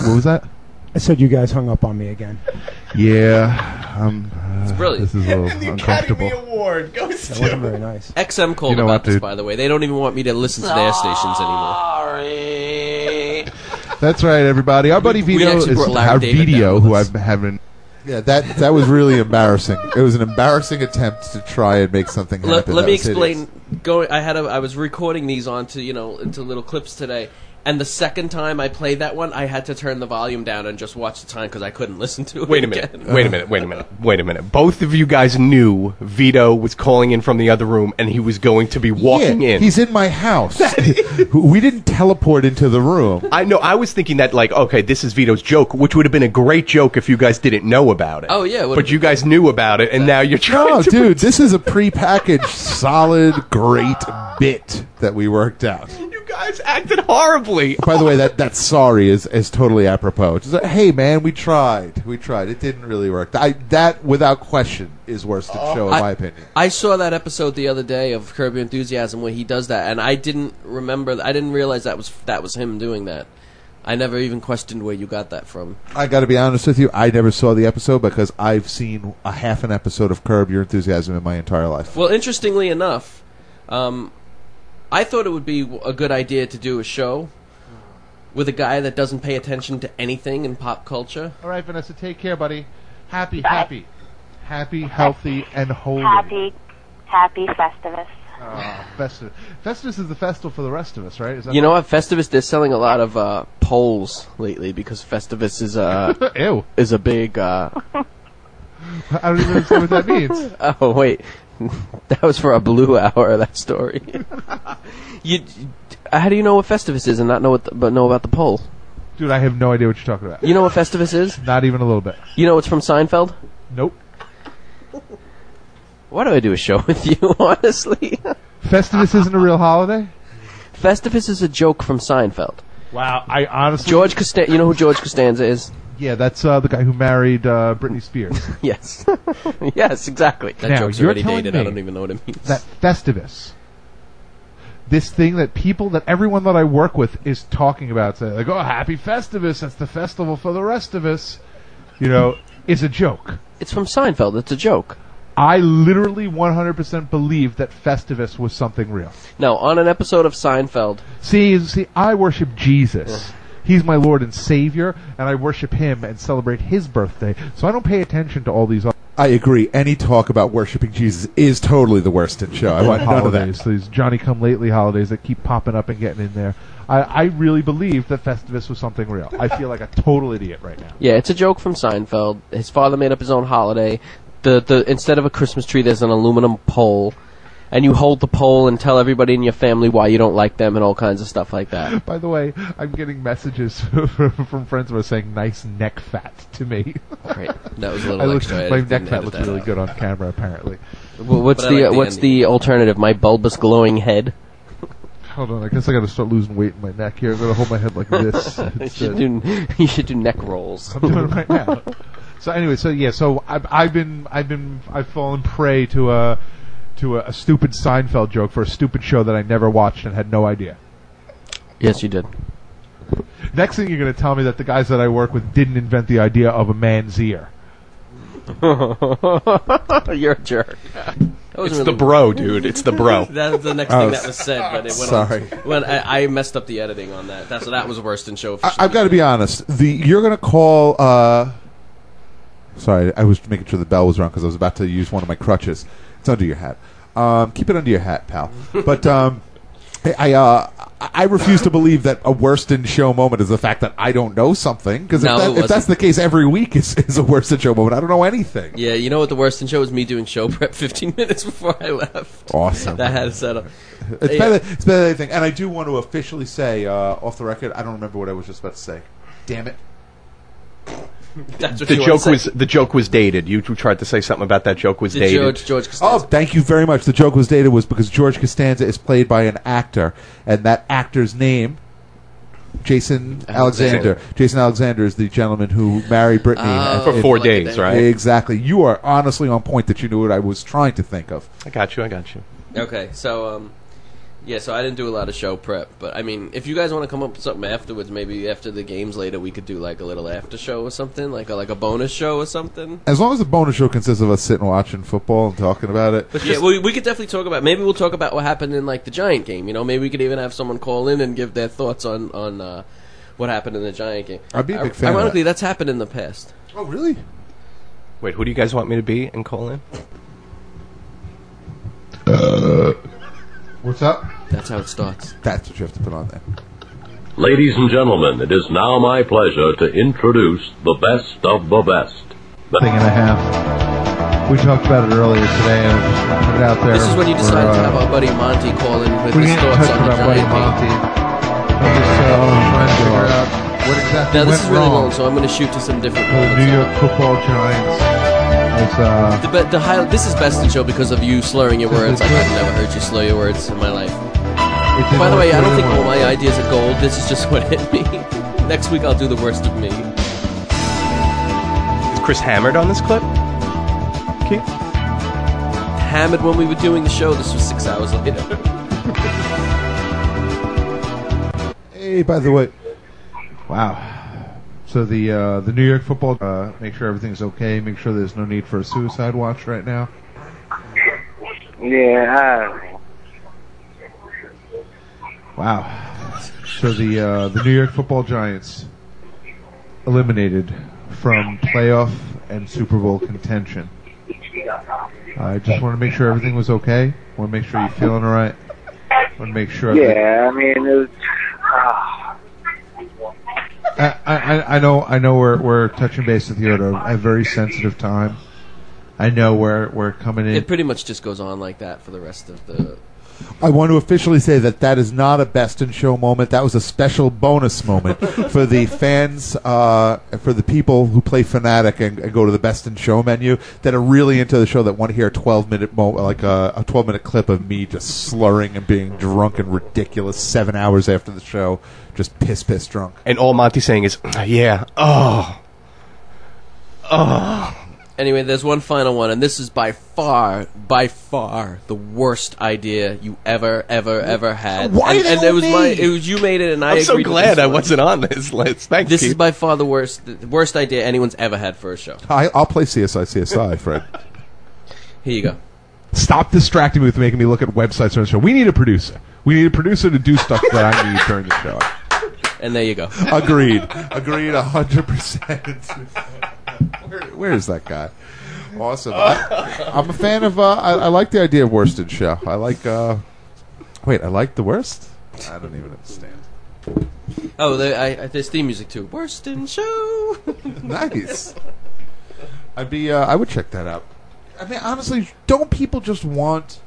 What was that? I said you guys hung up on me again. Yeah. It's brilliant. This is a little And the uncomfortable. Academy Award goes That to... wasn't very nice. XM called You know about what, this, dude? by the way. They don't even want me to listen to their stations anymore. Sorry. That's right, everybody. Our buddy We Vito actually is brought Larry our David video, down who with us. I've having. Yeah, that was really embarrassing. It was an embarrassing attempt to try and make something happen. Let That me was hideous. explain. I was recording these onto into little clips today, and the second time I played that one, I had to turn the volume down and just watch the time because I couldn't listen to it. Wait a minute. Both of you guys knew Vito was calling in from the other room, and he was going to be walking in. He's in my house. We didn't teleport into the room. I know. I was thinking that, like, okay, this is Vito's joke, which would have been a great joke if you guys didn't know about it. Oh, yeah, it would've but been. you guys knew about it, and now you're trying No, to. dude, this is a prepackaged, solid, great bit that we worked out. You guys acted horribly. By the way, that sorry is totally apropos. It's like, hey, man, we tried. It didn't really work. That, without question, is worst show, in my opinion. I saw that episode the other day of Curb Your Enthusiasm where he does that, and I didn't realize that was him doing that. I never even questioned where you got that from. I got to be honest with you, I never saw the episode because I've seen a half an episode of Curb Your Enthusiasm in my entire life. Well, interestingly enough, I thought it would be a good idea to do a show with a guy that doesn't pay attention to anything in pop culture. All right, Vanessa, take care, buddy. Happy, healthy, and holy. Happy Festivus. Festivus. Festivus is the festival for the rest of us, right? Is that You know what, Festivus? They're selling a lot of poles lately because Festivus is Ew. is a big. I don't even understand what that means. Oh wait, that was for a Blue Hour. That story. How do you know what Festivus is and not know know about the pole? Dude, I have no idea what you're talking about. You know what Festivus is? Not even a little bit. You know it's from Seinfeld? Nope. Why do I do a show with you, honestly? Festivus isn't a real holiday? Festivus is a joke from Seinfeld. Wow, I honestly... George Costanza, you know who George Costanza is? Yeah, that's the guy who married Britney Spears. Yes. Yes, exactly. That Now, joke's you're already telling dated. me I don't even know what it means. That Festivus, this thing that everyone that I work with is talking about, say, like, oh, happy Festivus, that's the festival for the rest of us, is a joke. It's from Seinfeld. It's a joke. I literally 100% believe that Festivus was something real. No, on an episode of Seinfeld. See, I worship Jesus. He's my Lord and Savior, and I worship Him and celebrate His birthday. So I don't pay attention to all these other I agree. Any talk about worshiping Jesus is totally the Worsted show. I want none of that. holidays, these Johnny-come-lately holidays that keep popping up and getting in there. I really believe that Festivus was something real. I feel like a total idiot right now. Yeah, it's a joke from Seinfeld. His father made up his own holiday. Instead of a Christmas tree, there's an aluminum pole, and you hold the pole and tell everybody in your family why you don't like them and all kinds of stuff like that. By the way, I'm getting messages from friends of ours saying "nice neck fat" to me. Great, that was a little extra. My neck fat looks really good on camera, apparently. Well, what's the alternative? My bulbous glowing head. Hold on, I guess I got to start losing weight in my neck here. I'm gonna hold my head like this. You should do neck rolls. I'm doing it right now. So anyway, so I've fallen prey to a stupid Seinfeld joke for a stupid show that I never watched and had no idea. Yes, you did. Next thing you're going to tell me that the guys that I work with didn't invent the idea of a man's ear. You're a jerk. It's the bro, dude. It's the bro. That's the next thing that was said, but it went Sorry. on. When I messed up the editing on that. That was worse than show. I've got to be honest. You're going to call... Sorry, I was making sure the bell was wrong because I was about to use one of my crutches. It's under your hat. Keep it under your hat, pal. But I refuse to believe that a Worsted show moment is the fact that I don't know something. Because if that's the case, every week is a Worsted show moment. I don't know anything. Yeah, you know what the worst in show was? Me doing show prep 15 minutes before I left. Awesome. That had it set up. It's better than anything. And I do want to officially say, off the record, I don't remember what I was just about to say. Damn it. That's what The joke was dated. You tried to say something about that joke was dated. George Costanza. Oh, thank you very much. The joke was dated was because George Costanza is played by an actor, and that actor's name, Jason Alexander. Jason Alexander is the gentleman who married Britney for 4 days, right? Exactly. You are honestly on point that you knew what I was trying to think of. I got you. Okay, so Yeah, so I didn't do a lot of show prep, but I mean, if you guys want to come up with something afterwards, maybe after the games later, we could do like a little after show or something, like a bonus show or something. As long as the bonus show consists of us sitting watching football and talking about it. But yeah, we could definitely talk about. Maybe we'll talk about what happened in like the Giant game. You know, maybe we could even have someone call in and give their thoughts on what happened in the Giant game. I'd be a big fan. Ironically, of that. that's happened in the past. Oh, really? Wait, who do you guys want me to be and call in? What's up? That's how it starts. That's what you have to put on there. Ladies and gentlemen, it is now my pleasure to introduce the best of the best. Thing and a half. We talked about it earlier today, and I'm just going to put it out there. This is when you decided to have our buddy Monty call in with we his can't thoughts touch on the about Buddy Giant game. Monty. I'm just trying to figure out what exactly Now, this went is really wrong. long, so I'm going to shoot to some different The moments. New York Football Giants. This is best in show because of you slurring your words. Like, I've never heard you slur your words in my life. By the way, I don't think all my ideas are gold. This is just what hit me. Next week I'll do the worst of me. Is Chris hammered on this clip? Keith? Hammered when we were doing the show. This was 6 hours later. Hey, by the way. Wow. So the New York Football, make sure everything's okay. Make sure there's no need for a suicide watch right now. Yeah. Wow. So the New York Football Giants eliminated from playoff and Super Bowl contention. I just want to make sure everything was okay. Want to make sure you're feeling all right. Want to make sure. Yeah, I mean, it was. I know we're touching base with you at a very sensitive time. I know we're coming in. It pretty much just goes on like that for the rest of the. I want to officially say that is not a best in show moment. That was a special bonus moment for the fans, for the people who play Fanatic and go to the best in show menu that are really into the show that want to hear a 12-minute a 12-minute clip of me just slurring and being drunk and ridiculous 7 hours after the show, just piss drunk. And all Monty's saying is, yeah, oh. Anyway, there's one final one, and this is by far the worst idea you ever had. Why and the it was hell me? it was you made it, and I I'm so agreed to glad this I one. wasn't on this list. Thanks, This Keith. is by far the worst idea anyone's ever had for a show. I'll play CSI, Fred. Here you go. Stop distracting me with making me look at websites on the show. We need a producer. We need a producer to do stuff that I need during the show. And there you go. Agreed 100%. Where is that guy? Awesome. I'm a fan of. I like the idea of worst in show. I like. Wait, I like the worst. I don't even understand. Oh, there's theme music too. Worst in show. Nice. I would check that out. I mean, honestly, don't people just want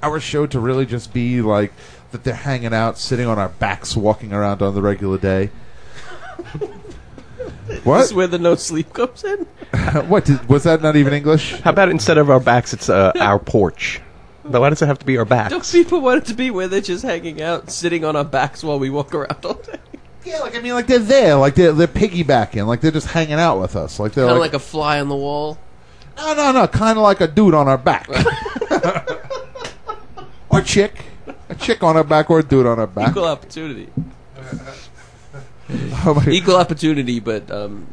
our show to really just be like that? They're hanging out, sitting on our backs, walking around on the regular day. What? This is where the no sleep comes in. What? Was that not even English? How about instead of our backs, it's our porch? But why does it have to be our backs? Don't people want it to be where they're just hanging out, sitting on our backs while we walk around all day? Yeah, like I mean, like they're there, like they're piggybacking, like they're just hanging out with us, like they're Kind of like like a fly on the wall. no, kind of like a dude on our back, or a chick on our back, or a dude on our back. Equal opportunity. Oh my- Equal opportunity, but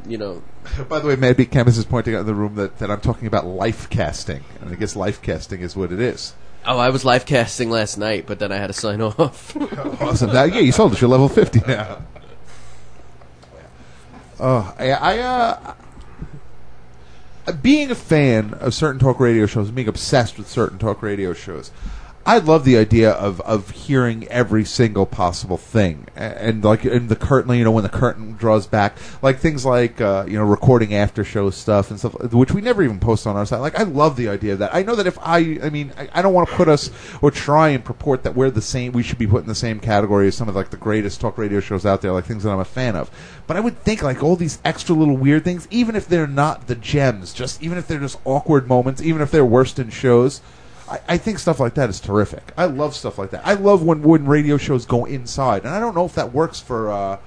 you know. By the way, maybe Camus is pointing out in the room that I'm talking about life casting, and I guess life casting is what it is. Oh, I was live casting last night, but then I had to sign off. Awesome. Now, yeah, you sold us. You're level 50 now. Being a fan of certain talk radio shows, and being obsessed with certain talk radio shows, I love the idea of hearing every single possible thing, and like in the curtain, you know, when the curtain draws back, like things like recording after show stuff and stuff, which we never even post on our site. Like I love the idea of that. I know that if I don't want to put us or try and purport that we're the same. We should be put in the same category as some of like the greatest talk radio shows out there, like things that I'm a fan of. But I would think like all these extra little weird things, even if they're not the gems, even if they're just awkward moments, even if they're worst in shows. I think stuff like that is terrific. I love stuff like that. I love when radio shows go inside, and I don't know if that works for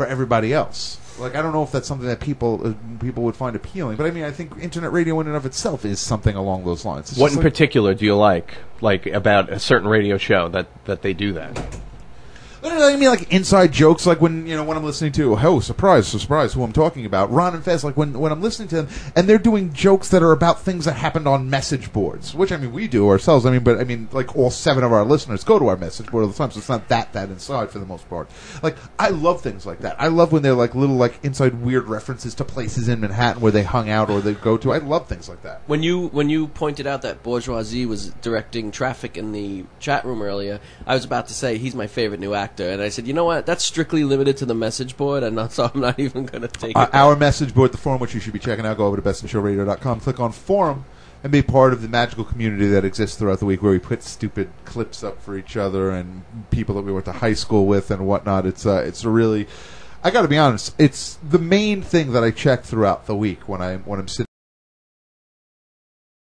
everybody else. Like, I don't know if that's something that people would find appealing, but I mean, I think internet radio in and of itself is something along those lines. It's What just in particular do you like about a certain radio show that they do that? I mean, like inside jokes, like when I'm listening to, oh, surprise, who I'm talking about, Ron and Fez, like when I'm listening to them, and they're doing jokes that are about things that happened on message boards, which, I mean, we do ourselves, but like all 7 of our listeners go to our message board all the time, so it's not that inside for the most part. Like, I love things like that. I love when they're like little, like, inside weird references to places in Manhattan where they hung out or they go to. I love things like that. When you pointed out that Bourgeoisie was directing traffic in the chat room earlier, I was about to say he's my favorite new actor, and I said, you know what? That's strictly limited to the message board, and so I'm not even going to take it. Our message board, the forum, which you should be checking out, go over to bestinshowradio.com, click on forum, and be part of the magical community that exists throughout the week, where we put stupid clips up for each other and people that we went to high school with and whatnot. It's a really, I got to be honest, it's the main thing that I check throughout the week when I'm sitting